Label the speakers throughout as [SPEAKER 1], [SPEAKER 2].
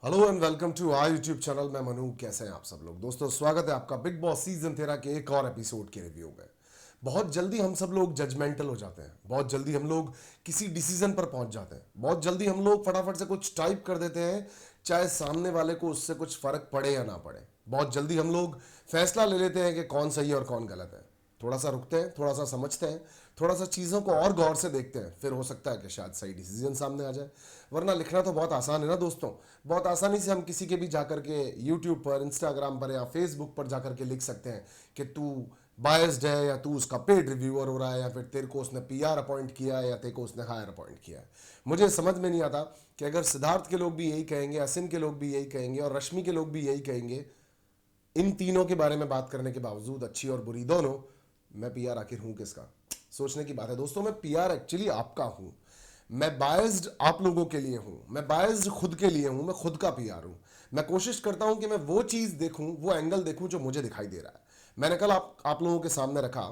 [SPEAKER 1] Hello and welcome to our YouTube channel. मैं मनु, कैसे हैं आप सब लोग। दोस्तों स्वागत है आपका बिग बॉस सीजन 13 के एक और एपिसोड के रिव्यू में। बहुत जल्दी हम सब लोग जजमेंटल हो जाते हैं, बहुत जल्दी हम लोग किसी डिसीजन पर पहुंच जाते हैं, बहुत जल्दी हम लोग फटाफट से कुछ टाइप कर देते हैं, चाहे सामने वाले को उससे कुछ फर्क पड़े या ना पड़े। बहुत जल्दी हम लोग फैसला ले लेते हैं कि कौन सही है और कौन गलत है। थोड़ा सा रुकते हैं, थोड़ा सा समझते हैं, थोड़ा सा चीज़ों को और गौर से देखते हैं, फिर हो सकता है कि शायद सही डिसीजन सामने आ जाए। वरना लिखना तो बहुत आसान है ना दोस्तों। बहुत आसानी से हम किसी के भी जाकर के यूट्यूब पर, इंस्टाग्राम पर या फेसबुक पर जाकर के लिख सकते हैं कि तू बायस्ड है, या तू उसका पेड रिव्यूअर हो रहा है, या फिर तेरे को उसने पीआर अपॉइंट किया है, या तेरे को उसने हायर अपॉइंट किया है। मुझे समझ में नहीं आता कि अगर सिद्धार्थ के लोग भी यही कहेंगे, असिन के लोग भी यही कहेंगे और रश्मि के लोग भी यही कहेंगे, इन तीनों के बारे में बात करने के बावजूद, अच्छी और बुरी दोनों, मैं पीआर आखिर हूं किसका। सोचने की बात है दोस्तों। मैं पीआर एक्चुअली आपका हूं। मैं बायस्ड आप लोगों के लिए हूं, मैं बायस्ड खुद के लिए हूं, मैं खुद का पीआर हूं। मैं कोशिश करता हूं कि मैं वो चीज देखूं, वो एंगल देखूं जो मुझे दिखाई दे रहा है। मैंने कल आप लोगों के सामने रखा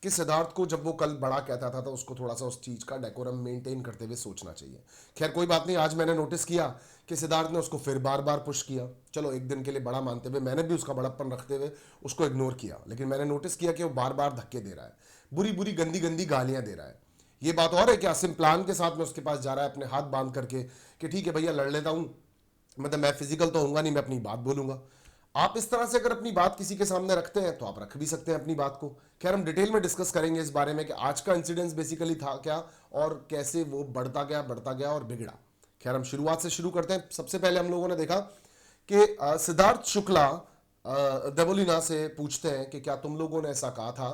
[SPEAKER 1] कि सिद्धार्थ को जब वो कल बड़ा कहता था तो उसको थोड़ा सा उस चीज का डेकोरम मेंटेन करते हुए सोचना चाहिए। खैर कोई बात नहीं, आज मैंने नोटिस किया कि सिद्धार्थ ने उसको फिर बार बार पुश किया। चलो एक दिन के लिए बड़ा मानते हुए मैंने भी उसका बड़प्पन रखते हुए उसको इग्नोर किया, लेकिन मैंने नोटिस किया कि वो बार बार धक्के दे रहा है, बुरी बुरी गंदी गंदी गालियां दे रहा है। ये बात और है कि आसिम प्लान के साथ में उसके पास जा रहा है अपने हाथ बांध करके कि ठीक है भैया लड़ लेता हूं, मतलब मैं फिजिकल तो होऊंगा नहीं, मैं अपनी बात बोलूंगा। आप इस तरह से अगर अपनी बात किसी के सामने रखते हैं तो आप रख भी सकते हैं अपनी बात को। खैर हम डिटेल में डिस्कस करेंगे इस बारे में कि आज का इंसिडेंस बेसिकली था क्या और कैसे वो बढ़ता गया और बिगड़ा। खैर हम शुरुआत से शुरू करते हैं। सबसे पहले हम लोगों ने देखा कि सिद्धार्थ शुक्ला देवोलीना से पूछते हैं कि क्या तुम लोगों ने ऐसा कहा था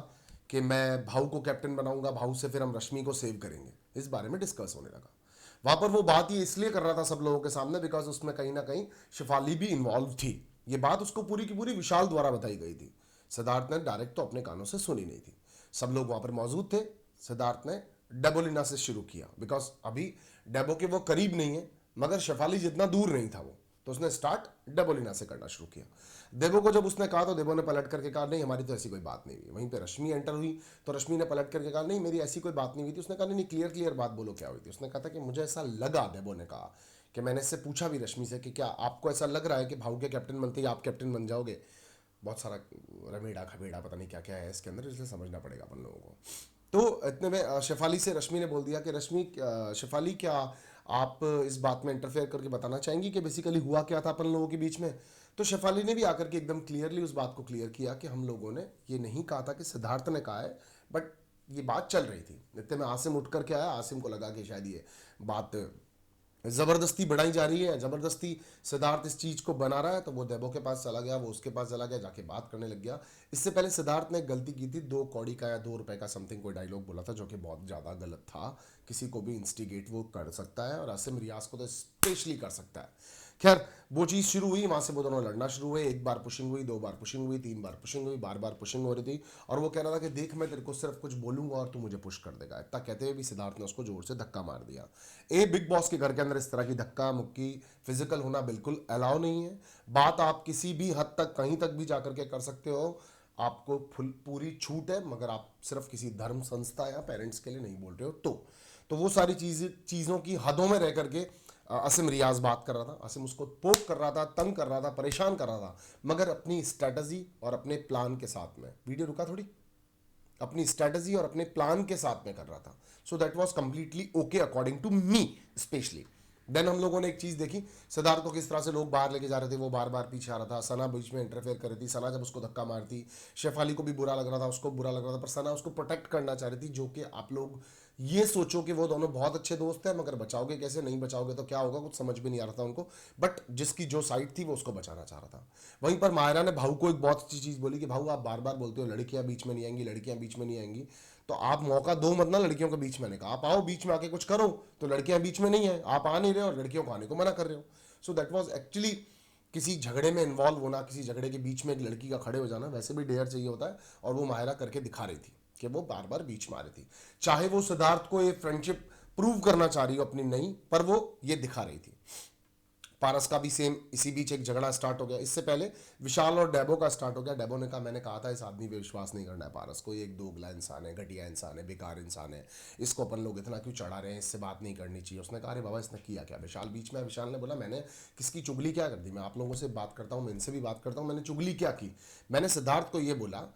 [SPEAKER 1] कि मैं भाऊ को कैप्टन बनाऊंगा, भाऊ से फिर हम रश्मि को सेव करेंगे। इस बारे में डिस्कस होने लगा। वहां पर वो बात ये इसलिए कर रहा था सब लोगों के सामने बिकॉज उसमें कहीं ना कहीं शिफाली भी इन्वॉल्व थी। ये बात उसको पूरी की पूरी विशाल द्वारा बताई गई थी। सिद्धार्थ ने डायरेक्ट तो अपने कानों से सुनी नहीं थी। सब लोग वहां पर मौजूद थे। सिद्धार्थ ने डेबोलिना से शुरू किया बिकॉज अभी डेबो के वो करीब नहीं है, मगर शेफाली जितना दूर नहीं था वो, तो उसने स्टार्ट डेबोलिना से करना शुरू किया। देवो को जब उसने कहा तो देवो ने पलट करके कहा नहीं हमारी तो ऐसी कोई बात नहीं हुई। वहीं पे रश्मि एंटर हुई तो रश्मि ने पलट करके कहा नहीं मेरी ऐसी कोई बात नहीं हुई थी। उसने कहा नहीं क्लियर क्लियर बात बोलो क्या हुई थी। उसने कहा था कि मुझे ऐसा लगा, देवो ने कहा कि मैंने इससे पूछा भी रश्मि से कि क्या आपको ऐसा लग रहा है कि भाऊ के कैप्टन बनते ही आप कैप्टन बन जाओगे। बहुत सारा रमेड़ा खबेड़ा पता नहीं क्या क्या है इसके अंदर, इसलिए समझना पड़ेगा अपन लोगों को। तो इतने में शेफाली से रश्मि ने बोल दिया कि रश्मि शेफाली क्या आप इस बात में इंटरफेयर करके बताना चाहेंगी कि बेसिकली हुआ क्या था अपन लोगों के बीच में। तो शेफाली ने भी आकर के एकदम क्लियरली उस बात को क्लियर किया कि हम लोगों ने ये नहीं कहा था कि सिद्धार्थ ने कहा है, बट ये बात चल रही थी। इतने में आसिम उठ करके आया। आसिम को लगा कि शायद ये बात जबरदस्ती बढ़ाई जा रही है, जबरदस्ती सिद्धार्थ इस चीज को बना रहा है, तो वो देबो के पास चला गया, वो उसके पास चला गया, जाके बात करने लग गया। इससे पहले सिद्धार्थ ने एक गलती की थी, 2 कौड़ी का या 2 रुपए का समथिंग कोई डायलॉग बोला था जो कि बहुत ज्यादा गलत था। किसी को भी इंस्टिगेट वो कर सकता है और आसिम रियाज को तो स्पेशली कर सकता है। खैर वो चीज़ शुरू हुई, वहां से वो दोनों लड़ना शुरू हुए। एक बार पुशिंग हुई, 2 बार पुशिंग हुई, 3 बार पुशिंग हुई, बार बार पुशिंग हो रही थी। और वो कह रहा था कि देख मैं तेरे को सिर्फ कुछ बोलूंगा और तू मुझे पुश कर देगा। इतना कहते हुए भी सिद्धार्थ ने उसको जोर से धक्का मार दिया। बिग बॉस के घर के अंदर इस तरह की धक्का मुक्की फिजिकल होना बिल्कुल अलाउ नहीं है। बात आप किसी भी हद तक कहीं तक भी जाकर के कर सकते हो, आपको फुल पूरी छूट है, मगर आप सिर्फ किसी धर्म संस्था या पेरेंट्स के लिए नहीं बोल रहे हो। तो वो सारी चीज़ों की हदों में रह करके असीम रियाज बात कर रहा था। असीम उसको पोक कर रहा था, तंग कर रहा था, परेशान कर रहा था, मगर अपनी स्ट्रेटजी और अपने प्लान के साथ में। वीडियो रुका थोड़ी। अपनी स्ट्रेटजी और अपने प्लान के साथ में कर रहा था। So that was completely okay according to me specially. Then हम लोगों ने एक चीज देखी, सिद्धार्थ को किस तरह से लोग बाहर लेके जा रहे थे, वो बार बार पीछे आ रहा था। सना बीच में इंटरफेयर कर रही थी। सना जब उसको धक्का मारती, शेफाली को भी बुरा लग रहा था, उसको बुरा लग रहा था, पर सना उसको प्रोटेक्ट करना चाह रही थी। जो कि आप लोग ये सोचो कि वो दोनों बहुत अच्छे दोस्त हैं, मगर बचाओगे कैसे, नहीं बचाओगे तो क्या होगा, कुछ समझ भी नहीं आ रहा था उनको। बट जिसकी जो साइड थी वो उसको बचाना चाह रहा था। वहीं पर मायरा ने भाऊ को एक बहुत अच्छी चीज बोली कि भाऊ आप बार बार बोलते हो लड़कियां बीच में नहीं आएंगी, लड़कियां बीच में नहीं आएंगी, तो आप मौका दो मत ना लड़कियों के बीच में आने का। आप आओ बीच में आके कुछ करो। तो लड़कियां बीच में नहीं है, आप आ नहीं रहे और लड़कियों को आने को मना कर रहे हो। सो दैट वाज एक्चुअली किसी झगड़े में इन्वॉल्व होना, किसी झगड़े के बीच में एक लड़की का खड़े हो जाना, वैसे भी डेयर चाहिए होता है। और वो मायरा करके दिखा रही थी कि वो बार बार बीच में आ रही थी। चाहे वो सिद्धार्थ को ये फ्रेंडशिप प्रूव करना चाह रही हो अपनी, नहीं, पर वो ये दिखा रही थी। पारस का भी सेम इसी बीच एक झगड़ा स्टार्ट हो गया। इससे पहले विशाल और डेबो का स्टार्ट हो गया। डेबो ने कहा, मैंने कहा था इस आदमी पे विश्वास नहीं करना है, पारस को, ये एक दोगला इंसान है, घटिया इंसान है, बेकार इंसान है, इसको अपन लोग इतना क्यों चढ़ा रहे हैं, इससे बात नहीं करनी चाहिए। उसने कहा, अरे बाबा इसने किया क्या? विशाल बीच में, विशाल ने बोला, मैंने किसकी चुगली क्या कर दी? मैं आप लोगों से बात करता हूँ, मैं इनसे भी बात करता हूँ, मैंने चुगली क्या की? मैंने सिद्धार्थ को ये बोला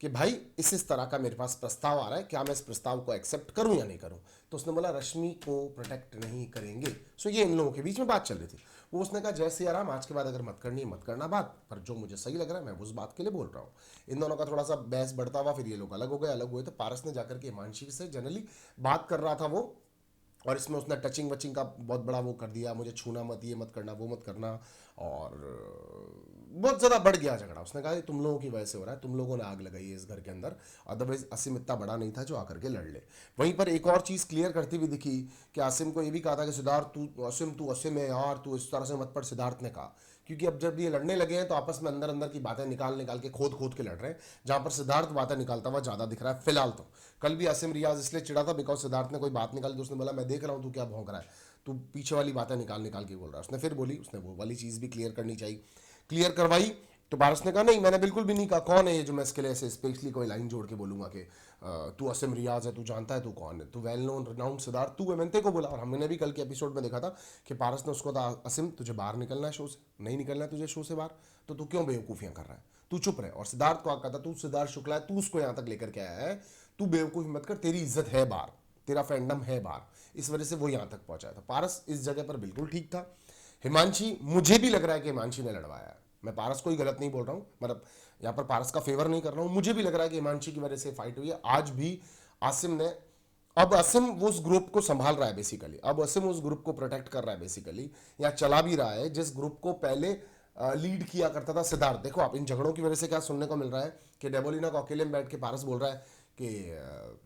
[SPEAKER 1] कि भाई इस तरह का मेरे पास प्रस्ताव आ रहा है, क्या मैं इस प्रस्ताव को एक्सेप्ट करूं या नहीं करूं? तो उसने बोला, रश्मि को प्रोटेक्ट नहीं करेंगे। सो ये इन लोगों के बीच में बात चल रही थी। वो उसने कहा, जय सिया राम, आज के बाद अगर मत करनी है मत करना बात, पर जो मुझे सही लग रहा है मैं उस बात के लिए बोल रहा हूँ। इन दोनों का थोड़ा सा बहस बढ़ता हुआ, फिर ये लोग अलग हो गए। अलग हुए तो पारस ने जाकर के हिमांशी से जनरली बात कर रहा था वो, और इसमें उसने टचिंग वचिंग का बहुत बड़ा वो कर दिया, मुझे छूना मत, ये मत करना, वो मत करना, और बहुत ज़्यादा बढ़ गया झगड़ा। उसने कहा, ये तुम लोगों की वजह से हो रहा है, तुम लोगों ने आग लगाई है इस घर के अंदर, अदरवाइज आसिम इतना बड़ा नहीं था जो आकर के लड़ ले। वहीं पर एक और चीज़ क्लियर करती हुई दिखी कि आसिम को ये भी कहा था कि सिद्धार्थ तू आसिम है यार, तू इस तरह से मत पढ़। सिद्धार्थ ने कहा, क्योंकि अब जब ये लड़ने लगे हैं तो आपस में अंदर अंदर की बातें निकाल निकाल के खोद खोद के लड़ रहे हैं, जहां पर सिद्धार्थ बातें निकालता हुआ ज़्यादा दिख रहा है फिलहाल तो। कल भी आसिम रियाज इसलिए चिढ़ा था बिकॉज सिद्धार्थ ने कोई बात निकाली तो उसने बोला, मैं देख रहा हूँ तू क्या भौंक रहा है, तू पीछे वाली बातें निकाल निकाल के बोल रहा है। उसने फिर बोली, उसने वो वाली चीज़ भी क्लियर करनी चाहिए, क्लियर करवाई। तो पारस ने कहा, नहीं मैंने बिल्कुल भी नहीं कहा, कौन है ये जो मैं इसके लिए ऐसे स्पेशली कोई लाइन जोड़ के बोलूंगा कि तू आसिम रियाज है, तू जानता है तू कौन है, तू वेल नोन रिनाउंड सिद्धार्थ तू है। मैंने को बोला, और हमने भी कल के एपिसोड में देखा था कि पारस ने उसको कहा, आसिम तुझे बाहर निकलना है शो से, नहीं निकलना है तुझे शो से बाहर, तो तू क्यों बेवकूफ़ियाँ कर रहा है, तू चुप रहे। और सिद्धार्थ को कहा था, तू सिद्धार्थ शुक्ला है, तू उसको यहाँ तक लेकर के आया है, तू बेवकूफ़ी मत कर, तेरी इज्जत है बाहर, तेरा फैंडम है बाहर, इस वजह से वो यहाँ तक पहुंचा था। पारस इस जगह पर बिल्कुल ठीक था। हिमांशी, मुझे भी लग रहा है कि हिमांशी ने लड़वाया है, मैं पारस को ही गलत नहीं बोल रहा हूँ, मतलब यहाँ पर पारस का फेवर नहीं कर रहा हूँ, मुझे भी लग रहा है कि हिमांशी की वजह से फाइट हुई है। आज भी आसिम ने, अब आसिम वो उस ग्रुप को संभाल रहा है बेसिकली, अब आसिम उस ग्रुप को प्रोटेक्ट कर रहा है बेसिकली, या चला भी रहा है जिस ग्रुप को पहले लीड किया करता था सिद्धार्थ। देखो आप इन झगड़ों की वजह से क्या सुनने को मिल रहा है कि डेबोलिना को अकेले में बैठ के पारस बोल रहा है कि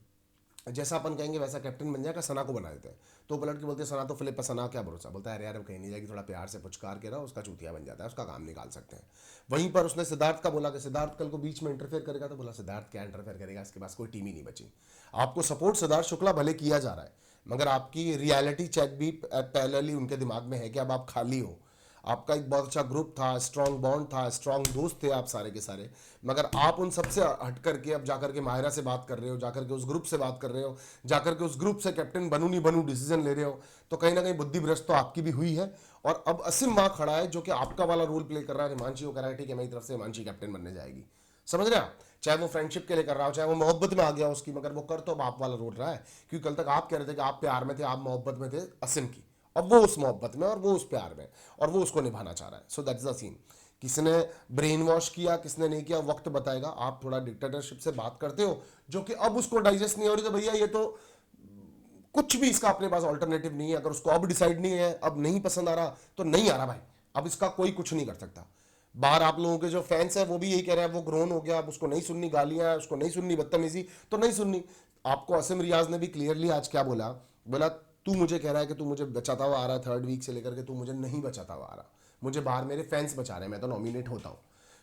[SPEAKER 1] जैसा अपन कहेंगे वैसा कैप्टन बन जाएगा, सना को बना देते हैं। तो पलट के बोलते हैं, सना तो फिलिप, सना क्या भरोसा, बोलता है अरे यार वो कहीं नहीं जाएगी, थोड़ा प्यार से पुचकार के रहा, उसका चूतिया बन जाता है, उसका काम निकाल सकते हैं। वहीं पर उसने सिद्धार्थ का बोला कि सिद्धार्थ कल को बीच में इंटरफेयर करेगा, तो बोला सिद्धार्थ क्या इंटरफेयर करेगा, इसके पास कोई टीम ही नहीं बची। आपको सपोर्ट सिद्धार्थ शुक्ला भले किया जा रहा है, मगर आपकी रियलिटी चेक भी पहले उनके दिमाग में है कि अब आप खाली हो। आपका एक बहुत अच्छा ग्रुप था, स्ट्रांग बॉन्ड था, स्ट्रांग दोस्त थे आप सारे के सारे, मगर आप उन सबसे हट करके अब जाकर के माहिरा से बात कर रहे हो, जाकर के उस ग्रुप से बात कर रहे हो, जाकर के उस ग्रुप से कैप्टन बनूं नहीं बनूं डिसीजन ले रहे हो, तो कहीं ना कहीं बुद्धि भ्रष्ट तो आपकी भी हुई है। और अब असीम वहां खड़ा है जो कि आपका वाला रोल प्ले कर रहा है। हिमांशी को कह रहा है ठीक है मेरी तरफ से हिमांशी कैप्टन बनने जाएगी, समझ रहे हैं आप? चाहे वो फ्रेंडशिप के लिए कर रहा हो, चाहे वो मोहब्बत में आ गया उसकी, मगर वो कर तो अब आप वाला रोल रहा है, क्योंकि कल तक आप कह रहे थे कि आप प्यार में थे, आप मोहब्बत में थे असीम की, अब वो उस मोहब्बत में और वो उस प्यार में, और वो उसको निभाना चाह रहा है। So that's the scene. किसने ब्रेन वॉश किया, किसने नहीं किया, वक्त बताएगा। आप थोड़ा डिक्टेटरशिप से बात करते हो जो कि अब उसको डाइजेस्ट नहीं हो रही, तो भैया ये तो कुछ भी इसका अपने पास ऑल्टरनेटिव नहीं है। अगर उसको अब डिसाइड नहीं है, अब नहीं पसंद आ रहा, तो नहीं आ रहा भाई, अब इसका कोई कुछ नहीं कर सकता। बाहर आप लोगों के जो फैंस हैं वो भी यही कह रहे हैं, वो ग्रोन हो गया, अब उसको नहीं सुननी गालियां, उसको नहीं सुननी बदतमीजी, तो नहीं सुननी। आपको असीम रियाज ने भी क्लियरली आज क्या बोला, बोला तू मुझे कह रहा है कि तू मुझे बचाता हुआ आ रहा है, थर्ड वीक से लेकर के तू मुझे नहीं बचाता हुआ आ रहा, मुझे बाहर मेरे फैंस बचा रहे हैं, मैं तो नॉमिनेट होता हूँ।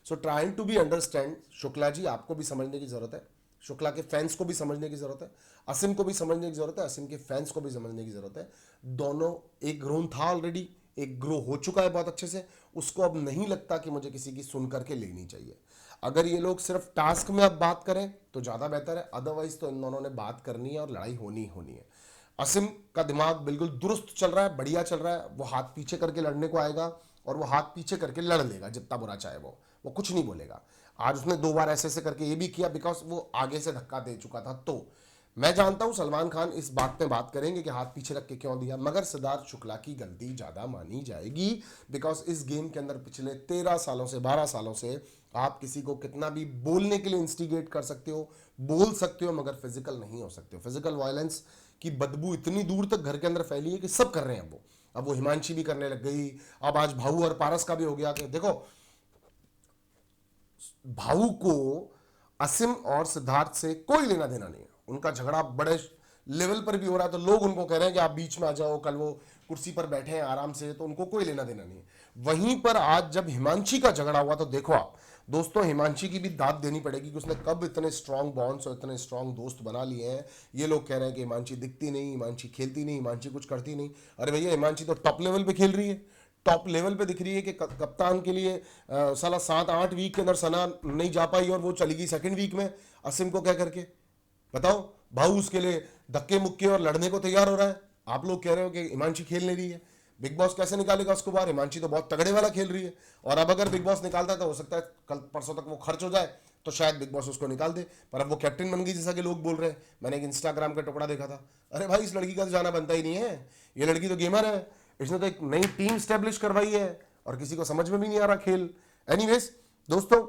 [SPEAKER 1] So trying to be understand, Shukla ji आपको भी समझने की जरूरत है, शुक्ला के फैंस को भी समझने की जरूरत है, असीम को भी समझने की जरूरत है, असीम के फैंस को भी समझने की जरूरत है। दोनों, एक ग्रोन था ऑलरेडी, एक ग्रो हो चुका है बहुत अच्छे से, उसको अब नहीं लगता कि मुझे किसी की सुन करके लेनी चाहिए। अगर ये लोग सिर्फ टास्क में अब बात करें तो ज़्यादा बेहतर है, अदरवाइज तो इन दोनों ने बात करनी है और लड़ाई होनी ही होनी है। असीम का दिमाग बिल्कुल दुरुस्त चल रहा है, बढ़िया चल रहा है, वो हाथ पीछे करके लड़ने को आएगा और वो हाथ पीछे करके लड़ लेगा, जितना बुरा चाहे वो कुछ नहीं बोलेगा। आज उसने 2 बार ऐसे ऐसे करके ये भी किया बिकॉज वो आगे से धक्का दे चुका था। तो मैं जानता हूं सलमान खान इस बात पे बात करेंगे कि हाथ पीछे रख के क्यों दिया, मगर सिद्धार्थ शुक्ला की गलती ज्यादा मानी जाएगी बिकॉज इस गेम के अंदर पिछले 13 सालों से 12 सालों से आप किसी को कितना भी बोलने के लिए इंस्टिगेट कर सकते हो, बोल सकते हो, मगर फिजिकल नहीं हो सकते हो। फिजिकल वायलेंस की बदबू इतनी दूर तक घर के अंदर फैली है कि सब कर रहे हैं वो। अब वो हिमांशी भी करने लग गई, अब आज भाऊ और पारस का भी हो गया कि देखो भाऊ को असीम और सिद्धार्थ से कोई लेना देना नहीं है, उनका झगड़ा बड़े लेवल पर भी हो रहा है, तो लोग उनको कह रहे हैं कि आप बीच में आ जाओ, कल वो कुर्सी पर बैठे हैं आराम से, तो उनको कोई लेना देना नहीं है। वहीं पर आज जब हिमांशी का झगड़ा हुआ तो देखो आप दोस्तों, हिमांशी की भी दाद देनी पड़ेगी कि उसने कब इतने स्ट्रांग बॉन्ड्स और इतने स्ट्रांग दोस्त बना लिए हैं। ये लोग कह रहे हैं कि हिमांशी दिखती नहीं, हिमांशी खेलती नहीं, हिमांशी कुछ करती नहीं। अरे भैया हिमांशी तो टॉप लेवल पे खेल रही है, टॉप लेवल पे दिख रही है कि कप्तान के लिए साला 7-8 वीक के अंदर सना नहीं जा पाई और वो चली गई सेकंड वीक में असिम को कह करके। बताओ, भाऊ उसके लिए धक्के मुक्के और लड़ने को तैयार हो रहा है। आप लोग कह रहे हो कि हिमांशी खेल नहीं रही है, बिग बॉस कैसे निकालेगा उसको बाहर? हिमांशी तो बहुत तगड़े वाला खेल रही है, और अब अगर बिग बॉस निकालता है तो हो सकता है कल परसों तक वो खर्च हो जाए तो शायद बिग बॉस उसको निकाल दे। पर अब वो कैप्टन बन गई जैसा कि लोग बोल रहे हैं। मैंने एक इंस्टाग्राम का टुकड़ा देखा था, अरे भाई इस लड़की का तो जाना बनता ही नहीं है, ये लड़की तो गेमर है, इसने तो एक नई टीम स्टैब्लिश करवाई है और किसी को समझ में भी नहीं आ रहा खेल। एनीवेज दोस्तों,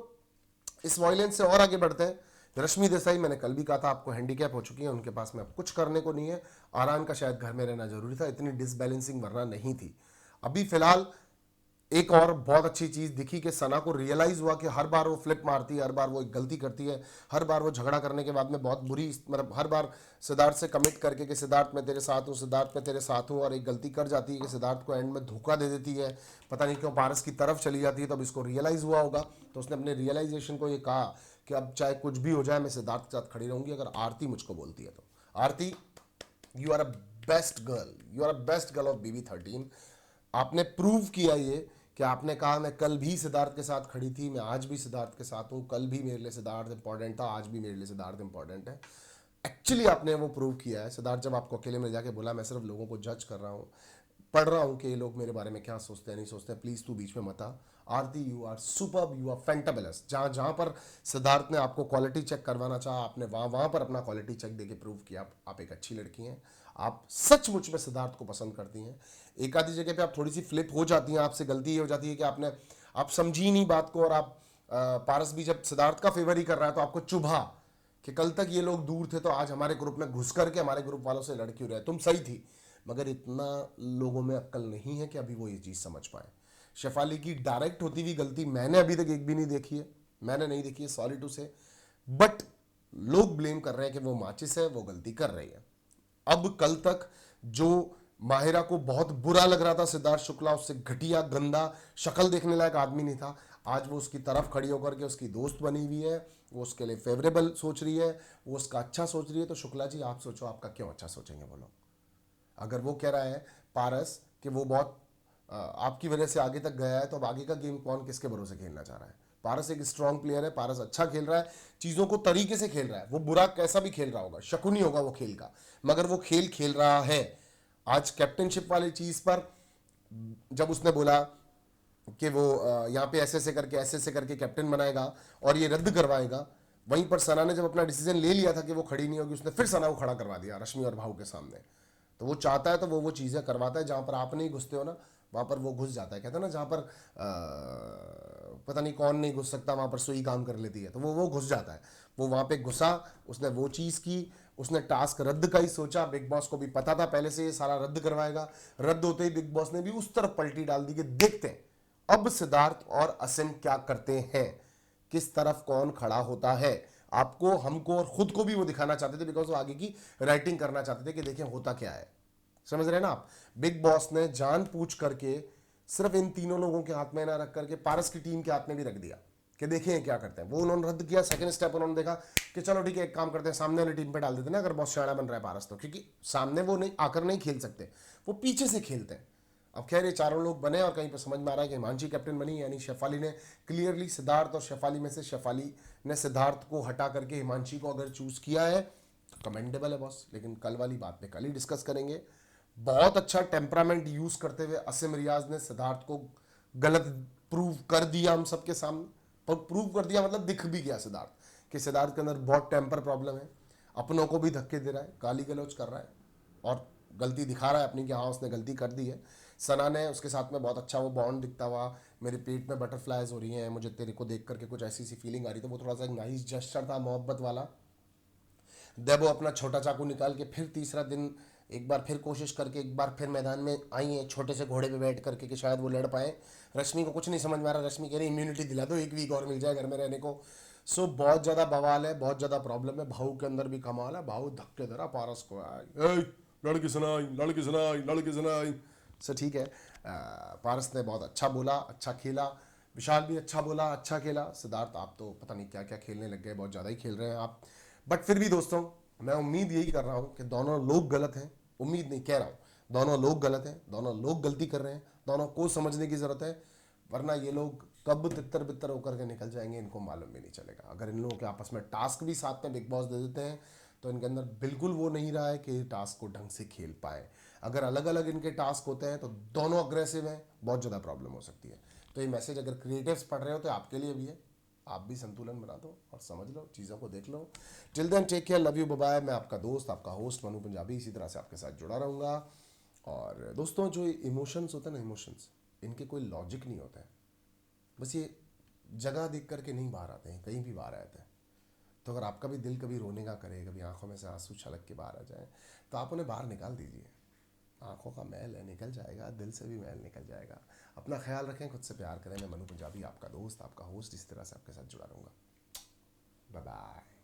[SPEAKER 1] इस वायलेंस से और आगे बढ़ते हैं। रश्मि देसाई, मैंने कल भी कहा था आपको, हैंडीकैप हो चुकी है, उनके पास में अब कुछ करने को नहीं है। आरान का शायद घर में रहना जरूरी था, इतनी डिसबैलेंसिंग वरना नहीं थी। अभी फिलहाल एक और बहुत अच्छी चीज दिखी कि सना को रियलाइज हुआ कि हर बार वो फ्लिप मारती है, हर बार वो एक गलती करती है, हर बार वो झगड़ा करने के बाद में बहुत बुरी, मतलब हर बार सिद्धार्थ से कमिट करके कि सिद्धार्थ मैं तेरे साथ हूँ, सिद्धार्थ मैं तेरे साथ हूँ, और एक गलती कर जाती है कि सिद्धार्थ को एंड में धोखा दे देती है, पता नहीं क्यों पारस की तरफ चली जाती है। तो अब इसको रियलाइज हुआ होगा, तो उसने अपने रियलाइजेशन को ये कहा कि अब चाहे कुछ भी हो जाए मैं सिद्धार्थ के साथ खड़ी रहूंगी अगर आरती मुझको बोलती है तो। Aarti, you are a best girl, you are a best girl of BB13। आपने प्रूव किया ये कि आपने कहा मैं कल भी सिद्धार्थ के साथ खड़ी थी, मैं आज भी सिद्धार्थ के साथ हूँ, कल भी मेरे लिए सिद्धार्थ इंपॉर्टेंट था, आज भी मेरे लिए सिद्धार्थ इंपॉर्टेंट है। एक्चुअली आपने वो प्रूव किया है। सिद्धार्थ जब आपको अकेले में जाके बोला मैं सिर्फ लोगों को जज कर रहा हूँ, पढ़ रहा हूँ कि ये लोग मेरे बारे में क्या सोचते हैं नहीं सोचते हैं, प्लीज़ तू बीच में मत आ। Aarti, you are superb, you are fantabulous. जहाँ जहाँ पर सिद्धार्थ ने आपको क्वालिटी चेक करवाना चाहा, आपने वहाँ वहाँ पर अपना क्वालिटी चेक देके प्रूव किया आप एक अच्छी लड़की हैं। आप सचमुच में सिद्धार्थ को पसंद करती हैं। एक आधी जगह पे आप थोड़ी सी फ्लिप हो जाती हैं, आपसे गलती ये हो जाती है कि आप समझी नहीं बात को, और आप पारस भी जब सिद्धार्थ का फेवर ही कर रहा है तो आपको चुभा कि कल तक ये लोग दूर थे तो आज हमारे ग्रुप में घुस करके हमारे ग्रुप वालों से लड़ क्यों रहे। तुम सही थी, मगर इतना लोगों में अक्ल नहीं है कि अभी वो ये चीज़ समझ पाए। शेफाली की डायरेक्ट होती हुई गलती मैंने अभी तक एक भी नहीं देखी है, मैंने नहीं देखी है, सॉरी टू से, बट लोग ब्लेम कर रहे हैं कि वो माचिस है, वो गलती कर रही है। अब कल तक जो माहिरा को बहुत बुरा लग रहा था सिद्धार्थ शुक्ला, उससे घटिया गंदा शक्ल देखने लायक आदमी नहीं था, आज वो उसकी तरफ खड़ी होकर के उसकी दोस्त बनी हुई है, वो उसके लिए फेवरेबल सोच रही है, वो उसका अच्छा सोच रही है। तो शुक्ला जी आप सोचो, आपका क्यों अच्छा सोचेंगे बोलो? अगर वो कह रहा है पारस कि वो बहुत आपकी वजह से आगे तक गया है, तो अब आगे का गेम कौन किसके भरोसे खेलना चाह रहा है? पारस एक स्ट्रांग प्लेयर है, पारस अच्छा खेल रहा है, चीज़ों को तरीके से खेल रहा है, वो बुरा कैसा भी खेल रहा होगा, शकुनी होगा वो खेल का, मगर वो खेल खेल रहा है। आज कैप्टनशिप वाली चीज़ पर जब उसने बोला कि वो यहाँ पे ऐसे ऐसे करके कैप्टन बनाएगा और ये रद्द करवाएगा, वहीं पर सना ने जब अपना डिसीजन ले लिया था कि वो खड़ी नहीं होगी, उसने फिर सना को खड़ा करवा दिया रश्मि और भाऊ के सामने। तो वो चाहता है तो वो चीज़ें करवाता है, जहाँ पर आप नहीं घुसते हो ना वहाँ पर वो घुस जाता है। कहते हैं ना, जहाँ पर पता नहीं कौन नहीं घुस सकता वहाँ पर सुई काम कर लेती है, तो वो घुस जाता है। वो वहाँ पे घुसा, उसने वो चीज़ की, उसने टास्क रद्द का ही सोचा। बिग बॉस को भी पता था पहले से ये सारा रद्द करवाएगा। रद्द होते ही बिग बॉस ने भी उस तरफ पलटी डाल दी कि देखते हैं अब सिद्धार्थ और असिम क्या करते हैं, किस तरफ कौन खड़ा होता है। आपको, हमको और खुद को भी वो दिखाना चाहते थे, बिकॉज वो आगे की राइटिंग करना चाहते थे कि देखें होता क्या है। समझ रहे हैं ना आप? बिग बॉस ने जान पूछ करके सिर्फ इन तीनों लोगों के हाथ में ना रख करके पारस की टीम के हाथ में भी रख दिया कि देखें क्या करते हैं। वो उन्होंने रद्द किया। सेकंड स्टेप उन्होंने देखा कि चलो ठीक है, एक काम करते हैं, सामने वाली टीम पे डाल देते ना, अगर बहुत शाना बन रहा है पारस तो, क्योंकि सामने वो नहीं आकर नहीं खेल सकते, वो पीछे से खेलते हैं। अब खैर ये चारों लोग बने और कहीं पर समझ में आ रहा है कि हिमांशी कैप्टन बनी, यानी शेफाली ने क्लियरली सिद्धार्थ और शेफाली में से शेफाली ने सिद्धार्थ को हटा करके हिमांशी को अगर चूज किया है तो कमेंडेबल है बॉस। लेकिन कल वाली बात पे कल ही डिस्कस करेंगे। बहुत अच्छा टेम्परामेंट यूज करते हुए असिम रियाज ने सिद्धार्थ को गलत प्रूव कर दिया हम सबके सामने। पर प्रूव कर दिया मतलब दिख भी गया सिद्धार्थ कि सिद्धार्थ के अंदर बहुत टेम्पर प्रॉब्लम है, अपनों को भी धक्के दे रहा है, गाली गलौज कर रहा है और गलती दिखा रहा है अपनी कि हाँ उसने गलती कर दी है। सना ने उसके साथ में बहुत अच्छा वो बॉन्ड दिखता हुआ, मेरे पेट में बटरफ्लाइज हो रही हैं, मुझे तेरे को देख करके कुछ ऐसी सी फीलिंग आ रही, तो वो थोड़ा सा नाइस जेस्चर था, मोहब्बत वाला। देबो अपना छोटा चाकू निकाल के फिर तीसरा दिन एक बार फिर कोशिश करके एक बार फिर मैदान में आई है छोटे से घोड़े पे बैठ करके कि शायद वो लड़ पाए। रश्मि को कुछ नहीं समझ में आ रहा, रश्मि कह रही इम्यूनिटी दिला दो, एक वीक और मिल जाए घर में रहने को। सो बहुत ज़्यादा बवाल है, बहुत ज़्यादा प्रॉब्लम है। भाऊ के अंदर भी कमाल है, भाऊ धक्के धरा पारस को, लड़की सुनाई लड़की सुनाई लड़की सुनाई। सो ठीक है, पारस ने बहुत अच्छा बोला, अच्छा खेला, विशाल भी अच्छा बोला, अच्छा खेला। सिद्धार्थ आप तो पता नहीं क्या क्या खेलने लग गए, बहुत ज़्यादा ही खेल रहे हैं आप। बट फिर भी दोस्तों मैं उम्मीद यही कर रहा हूँ कि दोनों लोग गलत हैं, उम्मीद नहीं कह रहा हूँ, दोनों लोग गलत हैं, दोनों लोग गलती कर रहे हैं, दोनों को समझने की ज़रूरत है, वरना ये लोग कब तितर बितर होकर के निकल जाएंगे इनको मालूम भी नहीं चलेगा। अगर इन लोगों के आपस में टास्क भी साथ में बिग बॉस दे देते हैं तो इनके अंदर बिल्कुल वो नहीं रहा है कि टास्क को ढंग से खेल पाए। अगर अलग अलग इनके टास्क होते हैं तो दोनों अग्रेसिव हैं, बहुत ज़्यादा प्रॉब्लम हो सकती है। तो ये मैसेज अगर क्रिएटिव्स पढ़ रहे हो तो आपके लिए भी है, आप भी संतुलन बना दो और समझ लो, चीज़ों को देख लो। Till then take care, love you, bye bye. मैं आपका दोस्त, आपका होस्ट मनु पंजाबी इसी तरह से आपके साथ जुड़ा रहूँगा। और दोस्तों, जो इमोशंस होते हैं ना, इमोशंस इनके कोई लॉजिक नहीं होता है, बस ये जगह देख करके नहीं बाहर आते हैं, कहीं भी बाहर आते हैं। तो अगर आपका भी दिल कभी रोने का करे, कभी आंखों में से आंसू छलक के बाहर आ जाए, तो आप उन्हें बाहर निकाल दीजिए। आंखों का मैल है, निकल जाएगा, दिल से भी मैल निकल जाएगा। अपना ख्याल रखें, खुद से प्यार करें। मैं मनु पंजाबी आपका दोस्त, आपका होस्ट इस तरह से आपके साथ जुड़ा रहूँगा। Bye bye.